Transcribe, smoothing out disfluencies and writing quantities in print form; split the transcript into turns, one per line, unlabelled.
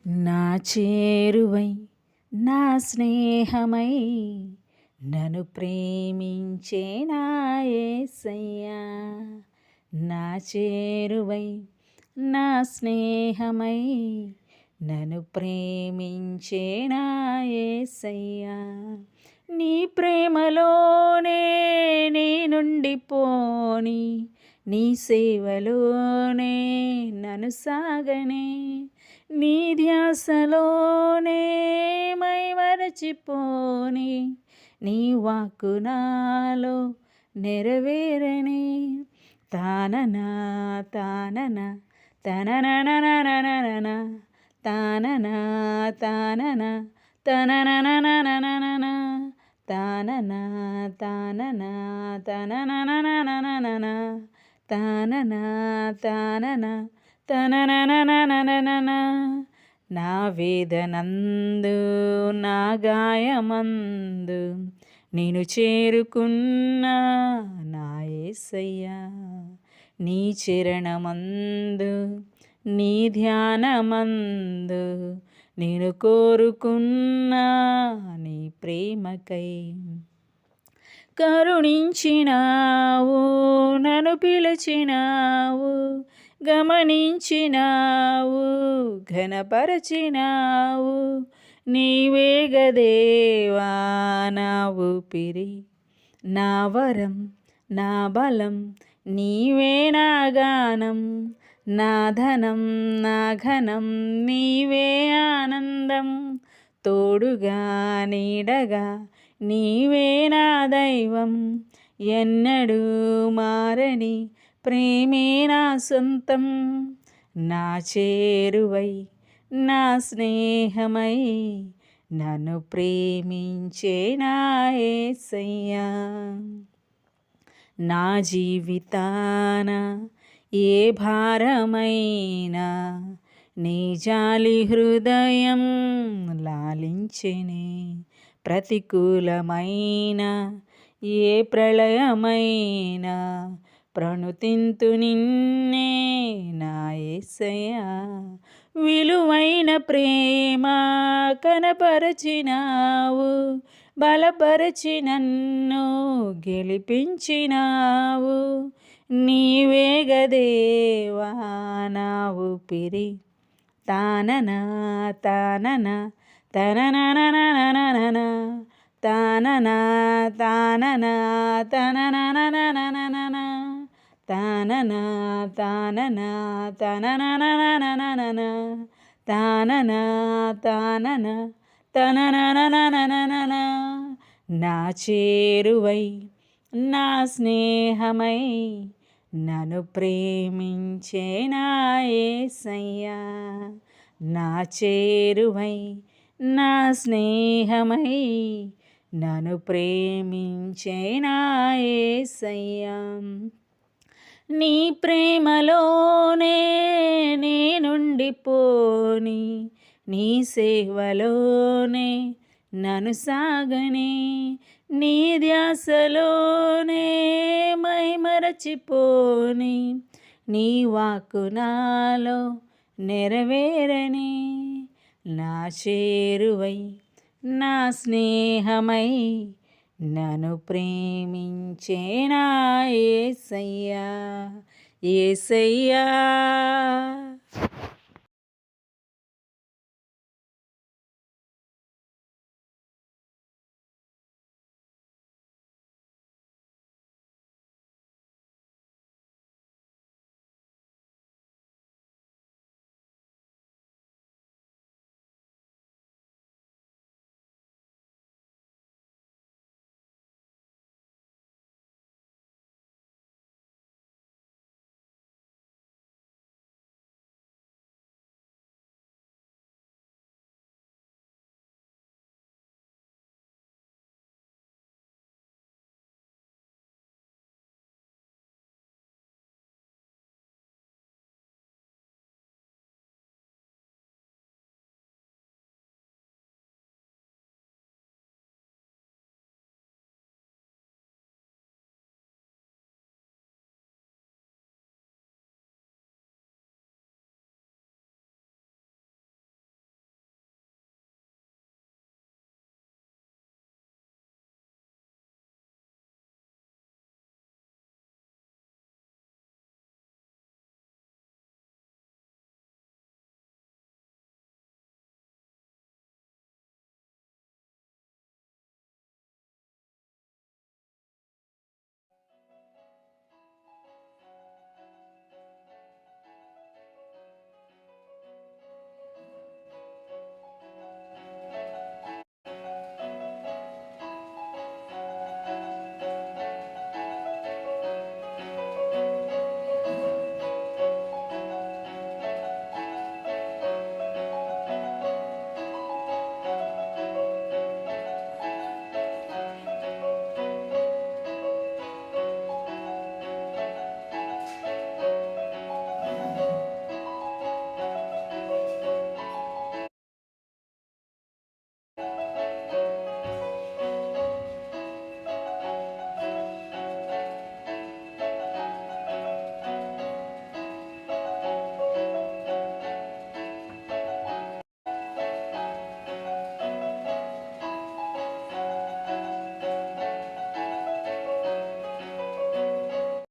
నా చేరువై నా స్నేహమై నన్ను ప్రేమించే నా యేసయ్యా. నా చేరువై నా స్నేహమై నన్ను ప్రేమించే నా యేసయ్యా. నీ ప్రేమలోనే నేనుండిపోని, నీ సేవలోనే నన్ను సాగనే, నీ ధ్యాసలోనే మైమరచిపోని, నీ వాక్కు నాలో నెరవేరని. తాననా తాననా తననననననన తాననా తాననా తననననననన తాననా తాననా తననననననన తాననా తాననా తననననననన. నా వేదనందు నా గాయమందు నేను చేరుకున్నా నా యేసయ్యా. నీ చరణమందు నీ ధ్యానమందు నేను కోరుకున్నా నీ ప్రేమకై. కరుణించినావు, నన్ను పిలిచినావు, గమనించినావు, ఘనపరచినావు. నీవే గదేవా నా ఊపిరి, నా వరం, నా బలం, నీవే నా గానం, నా ధనం, నా ఘనం, నీవే ఆనందం. తోడుగా నీడగా నీవే నా దైవం, ఎన్నడూ మారని ప్రేమే నా సొంతం. నా చేరువై నా స్నేహమై నన్ను ప్రేమించే నా యేసయ్యా. నా జీవితాన ఏ భారమైనా నీ జాలి హృదయం లాలించెనే. ప్రతికూలమైన ఏ ప్రళయమైనా ప్రణుతింతు నిన్నే నా యేసయ్యా. విలువైన ప్రేమ కనపరచినావు, బలపరచి నన్ను గెలిపించినావు. నీవే గదేవా నా ఊపిరి. తాననా తాననా తననననననన తాననా తాననా తననననననన తాననా తాననా తననననననన తాననా తాననా తననననననన. నా చేరువై నా స్నేహమై నన్ను ప్రేమించే నా యేసయ్యా. నా చేరువై నా స్నేహమై నన్ను ప్రేమించే నా యేసయ్యా. నీ ప్రేమలోనే నేనుండిపోని, నీ సేవలోనే నన్ను సాగని, నీ ధ్యాసలోనే మైమరచిపోని, నీ వాక్కు నాలో నెరవేరని. నా చేరువై నా స్నేహమై నన్ను ప్రేమించే నా యేసయ్యా. యేసయ్యా.